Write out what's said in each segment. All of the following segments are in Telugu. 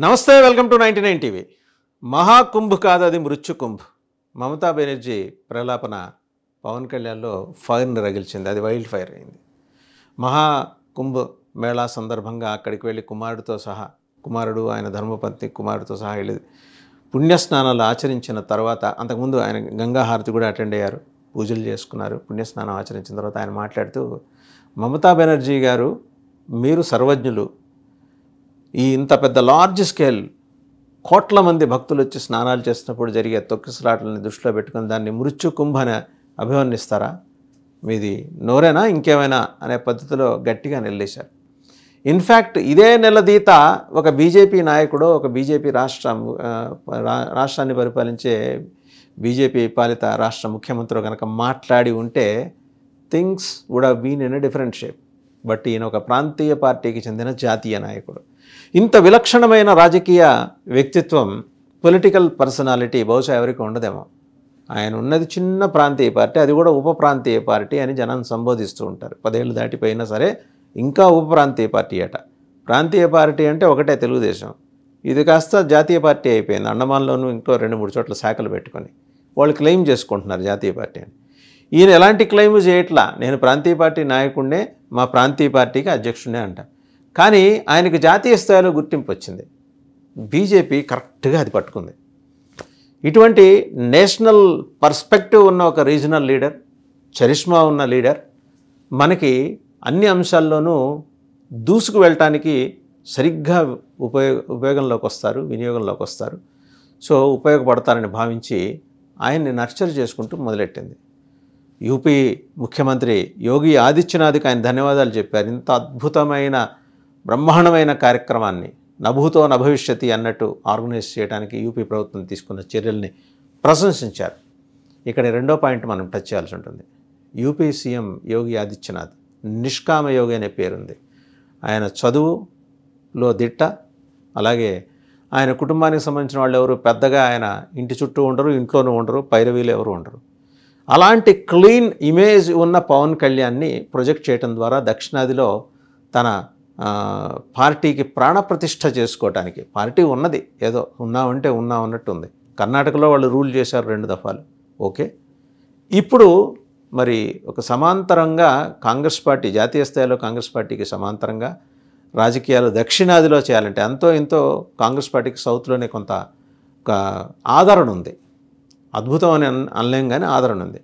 నమస్తే, వెల్కమ్ టు 99 టీవీ. మహాకుంభ్ కాదు, అది మృత్యుకుంభ్. మమతా బెనర్జీ ప్రలాపన పవన్ కళ్యాణ్లో ఫైర్ని రగిల్చింది. అది వైల్డ్ ఫైర్ అయింది. మహాకుంభ్ మేళా సందర్భంగా అక్కడికి వెళ్ళి కుమారుడు ఆయన ధర్మపత్ని కుమారుడితో సహా వెళ్ళి పుణ్యస్నానాలు ఆచరించిన తర్వాత, అంతకుముందు ఆయన గంగా హారతి కూడా అటెండ్ అయ్యారు, పూజలు చేసుకున్నారు. పుణ్యస్నానం ఆచరించిన తర్వాత ఆయన మాట్లాడుతూ, మమతా బెనర్జీ గారు మీరు సర్వజ్ఞులు, ఈ ఇంత పెద్ద లార్జ్ స్కేల్ కోట్ల మంది భక్తులు వచ్చి స్నానాలు చేసినప్పుడు జరిగే తొక్కిసలాటలని దృష్టిలో పెట్టుకుని దాన్ని మృత్యుకుంభ అని అభివర్ణిస్తారా? మీది నోరేనా ఇంకేమైనా అనే పద్ధతిలో గట్టిగా నిలదీశారు. ఇన్ఫ్యాక్ట్ ఇదే నెలదీత ఒక బీజేపీ నాయకుడు, ఒక బీజేపీ రాష్ట్రాన్ని పరిపాలించే బీజేపీ పాలిత రాష్ట్ర ముఖ్యమంత్రి కనుక మాట్లాడి ఉంటే things would have been in a different shape. But ఈయన ఒక ప్రాంతీయ పార్టీకి చెందిన జాతీయ నాయకుడు. ఇంత విలక్షణమైన రాజకీయ వ్యక్తిత్వం, పొలిటికల్ పర్సనాలిటీ బహుశా ఎవరికి ఉండదేమో. ఆయన ఉన్నది చిన్న ప్రాంతీయ పార్టీ, అది కూడా ఉప ప్రాంతీయ పార్టీ అని జనాన్ని సంబోధిస్తూ ఉంటారు. 10 ఏళ్ళు దాటిపోయినా సరే ఇంకా ఉప ప్రాంతీయ పార్టీ అట. ప్రాంతీయ పార్టీ అంటే ఒకటే తెలుగుదేశం, ఇది కాస్త జాతీయ పార్టీ అయిపోయింది. అండమాన్లోనూ ఇంకో 2-3 చోట్ల శాఖలు పెట్టుకొని వాళ్ళు క్లెయిమ్ చేసుకుంటున్నారు జాతీయ పార్టీ అని. ఈయన ఎలాంటి క్లెయిమ్ చేయట్లా, నేను ప్రాంతీయ పార్టీ నాయకుడినే, మా ప్రాంతీయ పార్టీకి అధ్యక్షుడే అంట. కానీ ఆయనకు జాతీయ స్థాయిలో గుర్తింపు వచ్చింది. బీజేపీ కరెక్ట్గా అది పట్టుకుంది. ఇటువంటి నేషనల్ పర్స్పెక్టివ్ ఉన్న ఒక రీజనల్ లీడర్, చరిష్మా ఉన్న లీడర్ మనకి అన్ని అంశాల్లోనూ దూసుకు వెళ్ళటానికి సరిగ్గా వినియోగంలోకి వస్తారు. సో ఉపయోగపడతారని భావించి ఆయన్ని నర్చర్ చేసుకుంటూ మొదలెట్టింది. యూపీ ముఖ్యమంత్రి యోగి ఆదిత్యనాథ్కి ఆయన ధన్యవాదాలు చెప్పారు. ఇంత అద్భుతమైన బ్రహ్మాండమైన కార్యక్రమాన్ని నభూతో నభవిష్యతి అన్నట్టు ఆర్గనైజ్ చేయడానికి యూపీ ప్రభుత్వం తీసుకున్న చర్యల్ని ప్రశంసించారు. ఇక్కడ రెండో పాయింట్ మనం టచ్ చేయాల్సి ఉంటుంది. యూపీ సీఎం యోగి ఆదిత్యనాథ్ నిష్కామ యోగి అనే పేరుంది. ఆయన చదువులో దిట్ట, అలాగే ఆయన కుటుంబానికి సంబంధించిన వాళ్ళు ఎవరు పెద్దగా ఆయన ఇంటి చుట్టూ ఉండరు, ఇంట్లోనూ ఉండరు, పైరవీలు ఎవరు ఉండరు. అలాంటి క్లీన్ ఇమేజ్ ఉన్న పవన్ కళ్యాణ్ని ప్రొజెక్ట్ చేయడం ద్వారా దక్షిణాదిలో తన పార్టీకి ప్రాణప్రతిష్ఠ చేసుకోవటానికి, పార్టీ ఉన్నది ఏదో ఉన్నామంటే ఉన్నట్టు ఉంది. కర్ణాటకలో వాళ్ళు రూల్ చేశారు 2 దఫాలు, ఓకే. ఇప్పుడు మరి ఒక సమాంతరంగా కాంగ్రెస్ పార్టీ, జాతీయ స్థాయిలో కాంగ్రెస్ పార్టీకి సమాంతరంగా రాజకీయాలు దక్షిణాదిలో చేయాలంటే అంతో ఇంతో కాంగ్రెస్ పార్టీకి సౌత్లోనే కొంత ఆదరణ ఉంది. అద్భుతం అని అనలేం కానీ ఆదరణ ఉంది.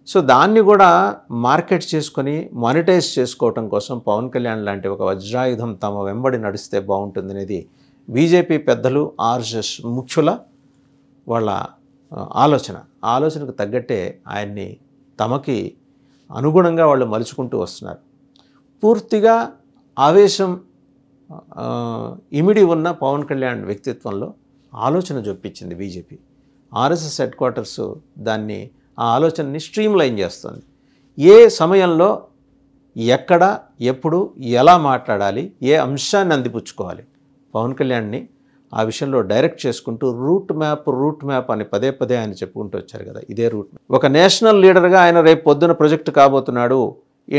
సో దాన్ని కూడా మార్కెట్ చేసుకొని మానిటైజ్ చేసుకోవటం కోసం పవన్ కళ్యాణ్ లాంటి ఒక వజ్రాయుధం తమ వెంబడి నడిస్తే బాగుంటుంది అనేది బీజేపీ పెద్దలు, ఆర్ఎస్ఎస్ ముఖ్యుల వాళ్ళ ఆలోచనకు తగ్గట్టే ఆయన్ని తమకి అనుగుణంగా వాళ్ళు మలుచుకుంటూ వస్తున్నారు. పూర్తిగా ఆవేశం ఇమిడి ఉన్న పవన్ కళ్యాణ్ వ్యక్తిత్వంలో ఆలోచన జొప్పించింది బీజేపీ. ఆర్ఎస్ఎస్ హెడ్ క్వార్టర్స్ దాన్ని, ఆ ఆలోచనని స్ట్రీమ్లైన్ చేస్తుంది. ఏ సమయంలో ఎక్కడ ఎప్పుడు ఎలా మాట్లాడాలి, ఏ అంశాన్ని అందిపుచ్చుకోవాలి, పవన్ కళ్యాణ్ని ఆ విషయంలో డైరెక్ట్ చేసుకుంటూ రూట్ మ్యాప్ అని పదే ఆయన చెప్పుకుంటూ వచ్చారు కదా, ఇదే రూట్ మ్యాప్. ఒక నేషనల్ లీడర్గా ఆయన రేపు పొద్దున ప్రొజెక్ట్ కాబోతున్నాడు,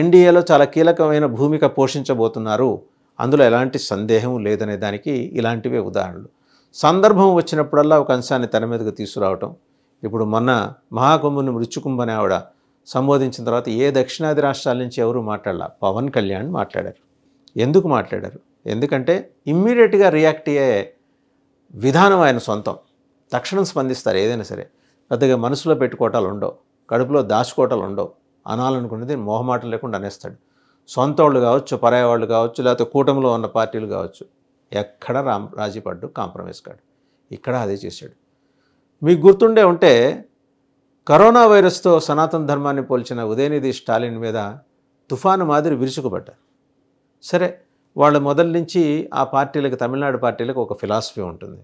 ఎన్డీఏలో చాలా కీలకమైన భూమిక పోషించబోతున్నారు, అందులో ఎలాంటి సందేహం లేదనే దానికి ఇలాంటివే ఉదాహరణలు. సందర్భం వచ్చినప్పుడల్లా ఒక అంశాన్ని తెర మీదకు తీసుకురావటం. ఇప్పుడు మొన్న మహాకుంభుని మృత్యుకుంభ అని ఆవిడ సంబోధించిన తర్వాత ఏ దక్షిణాది రాష్ట్రాల నుంచి ఎవరు మాట్లాడాల, పవన్ కళ్యాణ్ మాట్లాడారు. ఎందుకు మాట్లాడారు? ఎందుకంటే ఇమ్మీడియట్గా రియాక్ట్ అయ్యే విధానం ఆయన సొంతం. తక్షణం స్పందిస్తారు ఏదైనా సరే. పెద్దగా మనసులో పెట్టుకోవటాలు ఉండవు, కడుపులో దాచుకోవటాలు ఉండవు. అనాలనుకున్నది మొహమాటం లేకుండా అనేస్తాడు. సొంత వాళ్ళు కావచ్చు, పరాయి వాళ్ళు కావచ్చు, లేకపోతే కూటమిలో ఉన్న పార్టీలు కావచ్చు, ఎక్కడ రాజీ పడ్డు, కాంప్రమైజ్ కాడు. ఇక్కడ అదే చేశాడు. మీకు గుర్తుండే ఉంటే కరోనా వైరస్తో సనాతన ధర్మాన్ని పోల్చిన ఉదయనిధి స్టాలిన్ మీద తుఫాను మాదిరి విరుచుకుపడ్డారు. సరే, వాళ్ళ మొదటి నుంచి ఆ పార్టీలకు, తమిళనాడు పార్టీలకు ఒక ఫిలాసఫీ ఉంటుంది.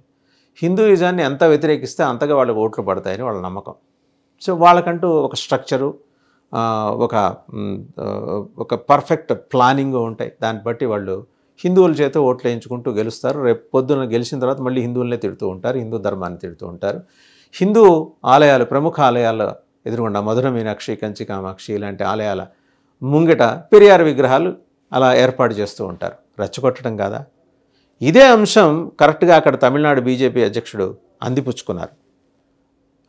హిందూయిజాన్ని ఎంత వ్యతిరేకిస్తే అంతగా వాళ్ళకి ఓట్లు పడతాయని వాళ్ళ నమ్మకం. సో వాళ్ళకంటూ ఒక స్ట్రక్చరు, ఒక పర్ఫెక్ట్ ప్లానింగ్ ఉంటాయి. దాన్ని బట్టి వాళ్ళు హిందువుల చేత ఓట్లు వేయించుకుంటూ గెలుస్తారు. రేపు పొద్దున గెలిచిన తర్వాత మళ్ళీ హిందువులనే తిడుతూ ఉంటారు, హిందూ ధర్మాన్ని తిడుతూ ఉంటారు. హిందూ ఆలయాలు, ప్రముఖ ఆలయాల ఎదురుగుండా మధుర మీనాక్షి, కంచి కామాక్షి ఇలాంటి ఆలయాల ముంగిట పెరియార్ విగ్రహాలు అలా ఏర్పాటు చేస్తూ ఉంటారు. రెచ్చగొట్టడం కాదా? ఇదే అంశం కరెక్ట్గా అక్కడ తమిళనాడు బీజేపీ అధ్యక్షుడు అందిపుచ్చుకున్నారు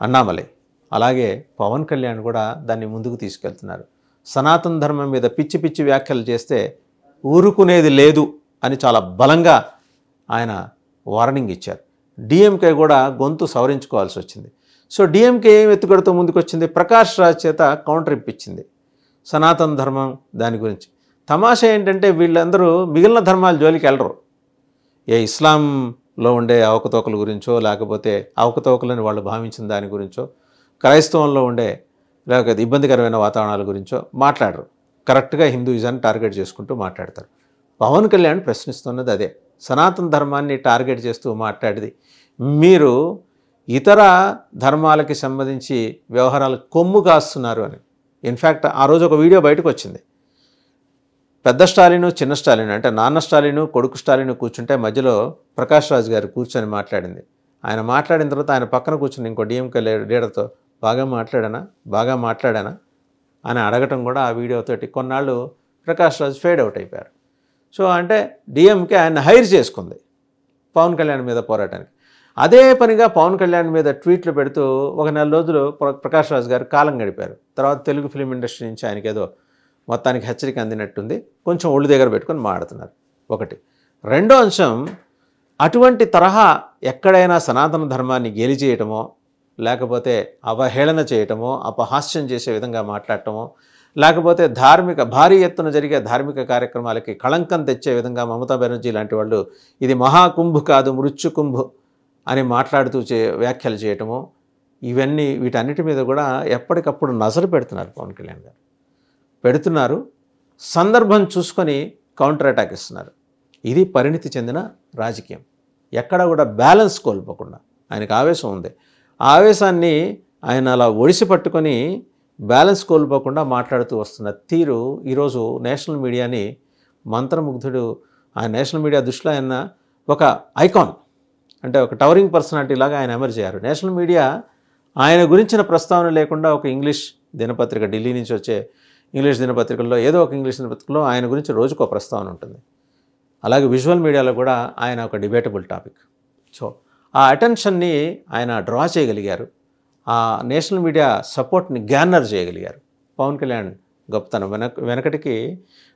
అన్నామలై. అలాగే పవన్ కళ్యాణ్ కూడా దాన్ని ముందుకు తీసుకెళ్తున్నారు. సనాతన ధర్మం మీద పిచ్చి పిచ్చి వ్యాఖ్యలు చేస్తే ఊరుకునేది లేదు అని చాలా బలంగా ఆయన వార్నింగ్ ఇచ్చారు. డిఎంకే కూడా గొంతు సవరించుకోవాల్సి వచ్చింది. సో డిఎంకే ఏం ఎత్తుగడతో ముందుకు వచ్చింది, ప్రకాష్ రాజ్ చేత కౌంటర్ ఇప్పించింది సనాతన ధర్మం దాని గురించి. తమాషా ఏంటంటే వీళ్ళందరూ మిగిలిన ధర్మాల జోలికి వెళ్ళరు. ఏ ఇస్లాంలో ఉండే అవకతవకల గురించో, లేకపోతే అవకతవకలని వాళ్ళు భావించిన దాని గురించో, క్రైస్తవంలో ఉండే లేకపోతే ఇబ్బందికరమైన వాతావరణాల గురించో మాట్లాడరు. కరెక్ట్గా హిందూయిజాన్ని టార్గెట్ చేసుకుంటూ మాట్లాడతారు. పవన్ కళ్యాణ్ ప్రశ్నిస్తున్నది అదే, సనాతన ధర్మాన్ని టార్గెట్ చేస్తూ మాట్లాడేది. మీరు ఇతర ధర్మాలకి సంబంధించి వ్యవహారాలకు కొమ్ము కాస్తున్నారు అని. ఇన్ఫ్యాక్ట్ ఆ రోజు ఒక వీడియో బయటకు వచ్చింది. పెద్ద స్టాలిను చిన్న స్టాలిన్ అంటే నాన్న స్టాలిను కొడుకు స్టాలిను కూర్చుంటే మధ్యలో ప్రకాష్ రాజ్ గారు కూర్చొని మాట్లాడింది. ఆయన మాట్లాడిన తర్వాత ఆయన పక్కన కూర్చుని ఇంకో డిఎంకే లీడర్తో బాగా మాట్లాడానా అని అడగటం కూడా ఆ వీడియోతోటి కొన్నాళ్ళు ప్రకాష్ రాజ్ ఫేడ్ అవుట్ అయిపోయారు. సో అంటే డిఎంకే ఆయన హైర్ చేసుకుంది పవన్ కళ్యాణ్ మీద పోరాటానికి. అదే పనిగా పవన్ కళ్యాణ్ మీద ట్వీట్లు పెడుతూ ఒక నెల రోజులు ప్రకాష్ రాజ్ గారు కాలం గడిపారు. తర్వాత తెలుగు ఫిలిం ఇండస్ట్రీ నుంచి ఆయనకి ఏదో మొత్తానికి హెచ్చరిక అందినట్టుంది, కొంచెం ఒళ్ళు దగ్గర పెట్టుకొని మాట్లాడుతున్నారు. ఒకటి. రెండో అంశం, అటువంటి తరహా ఎక్కడైనా సనాతన ధర్మాన్ని గేలి చేయటమో, లేకపోతే అవహేళన చేయటమో, అపహాస్యం చేసే విధంగా మాట్లాడటమో, లేకపోతే భారీ ఎత్తున జరిగే ధార్మిక కార్యక్రమాలకి కళంకం తెచ్చే విధంగా మమతా బెనర్జీ లాంటి వాళ్ళు ఇది మహాకుంభ్ కాదు మృత్యుకుంభ్ అని మాట్లాడుతూ వ్యాఖ్యలు చేయటము, వీటన్నిటి మీద కూడా ఎప్పటికప్పుడు నజరు పెడుతున్నారు పవన్ కళ్యాణ్ గారు. పెడుతున్నారు, సందర్భం చూసుకొని కౌంటర్ అటాక్ ఇస్తున్నారు. ఇది పరిణితి చెందిన రాజకీయం. ఎక్కడ కూడా బ్యాలెన్స్ కోల్పోకుండా, ఆయనకు ఆవేశం ఉంది, ఆ ఆవేశాన్ని ఆయన అలా ఒడిసి పట్టుకొని బ్యాలెన్స్ కోల్పోకుండా మాట్లాడుతూ వస్తున్న తీరు ఈరోజు నేషనల్ మీడియాని మంత్రముగ్ధుడు. ఆ నేషనల్ మీడియా దృష్టిలో ఆయన ఒక ఐకాన్, అంటే ఒక టవరింగ్ పర్సనాలిటీ లాగా ఆయన ఎమర్జ్ అయ్యారు. నేషనల్ మీడియా ఆయన గురించిన ప్రస్తావన లేకుండా ఒక ఇంగ్లీష్ దినపత్రిక, ఢిల్లీ నుంచి వచ్చే ఇంగ్లీష్ దినపత్రికల్లో ఏదో ఒక ఇంగ్లీష్ దినపత్రికలో ఆయన గురించి రోజుకో ప్రస్తావన ఉంటుంది. అలాగే విజువల్ మీడియాలో కూడా ఆయన ఒక డిబేటబుల్ టాపిక్. సో ఆ అటెన్షన్ని ఆయన డ్రా చేయగలిగారు, ఆ నేషనల్ మీడియా సపోర్ట్ని గ్యానర్ చేయగలిగారు. పవన్ కళ్యాణ్ గొప్పతనం. వెనకటికి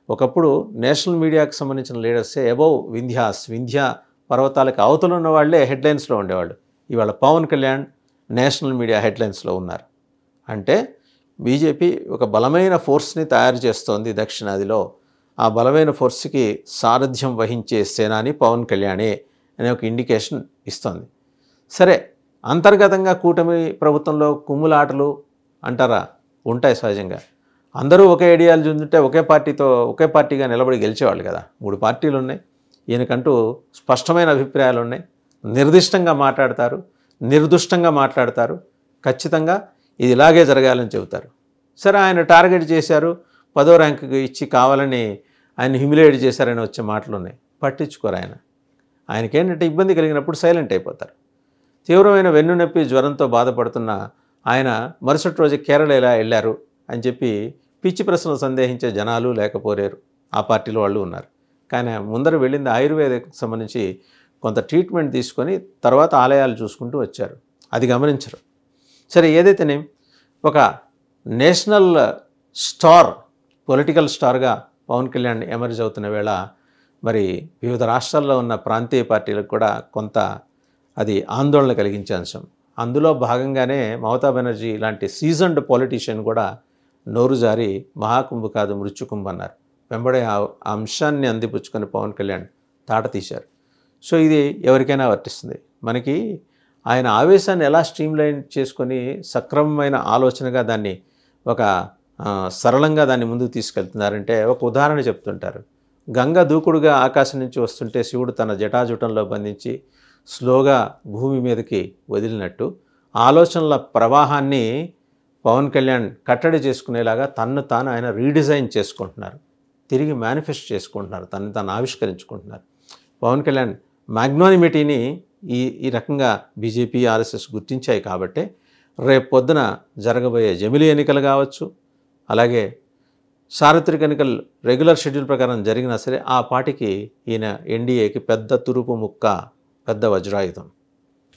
ఒకప్పుడు నేషనల్ మీడియాకి సంబంధించిన లీడర్సే అబౌవ్ వింధ్యా పర్వతాలకు అవతల ఉన్న వాళ్ళే హెడ్లైన్స్లో ఉండేవాళ్ళు. ఇవాళ పవన్ కళ్యాణ్ నేషనల్ మీడియా హెడ్లైన్స్లో ఉన్నారు. అంటే బీజేపీ ఒక బలమైన ఫోర్స్ని తయారు చేస్తోంది దక్షిణాదిలో. ఆ బలమైన ఫోర్స్కి సారథ్యం వహించే సేనాని పవన్ కళ్యాణే అనే ఒక ఇండికేషన్ ఇస్తోంది. సరే, అంతర్గతంగా కూటమి ప్రభుత్వంలో కుమ్ములాటలు అంటారా, ఉంటాయి సహజంగా. అందరూ ఒకే ఐడియాలజీ ఉంటే ఒకే పార్టీగా నిలబడి గెలిచేవాళ్ళు కదా. 3 పార్టీలు ఉన్నాయి, ఈయనకంటూ స్పష్టమైన అభిప్రాయాలు ఉన్నాయి, నిర్దిష్టంగా మాట్లాడతారు, నిర్దుష్టంగా మాట్లాడతారు, ఖచ్చితంగా ఇది ఇలాగే జరగాలని చెబుతారు. సరే, ఆయన టార్గెట్ చేశారు, 10వ ర్యాంకు ఇచ్చి కావాలని ఆయన హ్యూమిలేట్ చేశారని వచ్చే మాటలు ఉన్నాయి, పట్టించుకోరు ఆయన. ఆయనకేంటంటే ఇబ్బంది కలిగినప్పుడు సైలెంట్ అయిపోతారు. తీవ్రమైన వెన్నునొప్పి జ్వరంతో బాధపడుతున్న ఆయన మరుసటి రోజు కేరళ ఎలా వెళ్ళారు అని చెప్పి పిచ్చి ప్రశ్నలు సందేహించే జనాలు లేకపోలేరు, ఆ పార్టీలో వాళ్ళు ఉన్నారు. కానీ ముందర వెళ్ళింది ఆయుర్వేదకు సంబంధించి కొంత ట్రీట్మెంట్ తీసుకొని తర్వాత ఆలయాలు చూసుకుంటూ వచ్చారు. అది గమనించరు. సరే, ఏదైతేనే ఒక నేషనల్ స్టార్, పొలిటికల్ స్టార్గా పవన్ కళ్యాణ్ ఎమర్జ్ అవుతున్న వేళ మరి వివిధ రాష్ట్రాల్లో ఉన్న ప్రాంతీయ పార్టీలకు కూడా కొంత అది ఆందోళన కలిగించే అంశం. అందులో భాగంగానే మమతా బెనర్జీ లాంటి సీజన్డ్ పొలిటీషియన్ కూడా నోరు జారి మహాకుంభ్ కాదు మృత్యుకుంభ్ అన్నారు. వెంబడే ఆ అంశాన్ని అందిపుచ్చుకొని పవన్ కళ్యాణ్ తాట తీశారు. సో ఇది ఎవరికైనా వర్తిస్తుంది. మనకి ఆయన ఆవేశాన్ని ఎలా స్ట్రీమ్లైన్ చేసుకొని సక్రమమైన ఆలోచనగా దాన్ని ఒక సరళంగా దాన్ని ముందుకు తీసుకెళ్తున్నారంటే ఒక ఉదాహరణ చెప్తుంటారు. గంగ దూకుడుగా ఆకాశం నుంచి వస్తుంటే శివుడు తన జటాజుటంలో బంధించి స్లోగా భూమి మీదకి వదిలినట్టు ఆలోచనల ప్రవాహాన్ని పవన్ కళ్యాణ్ కట్టడి చేసుకునేలాగా తన్ను తాను ఆయన రీడిజైన్ చేసుకుంటున్నారు, తిరిగి మేనిఫెస్ట్ చేసుకుంటున్నారు, తను తాను ఆవిష్కరించుకుంటున్నారు. పవన్ కళ్యాణ్ మ్యాగ్నానిమిటీని ఈ రకంగా బీజేపీ, ఆర్ఎస్ఎస్ గుర్తించాయి కాబట్టి రేపు పొద్దున జరగబోయే జమిలీ ఎన్నికలు కావచ్చు, అలాగే సార్వత్రిక ఎన్నికలు రెగ్యులర్ షెడ్యూల్ ప్రకారం జరిగినా సరే ఆ పార్టీకి ఈయన ఎన్డీఏకి పెద్ద తురుపు ముక్క, పెద్ద వజ్రాయుధం.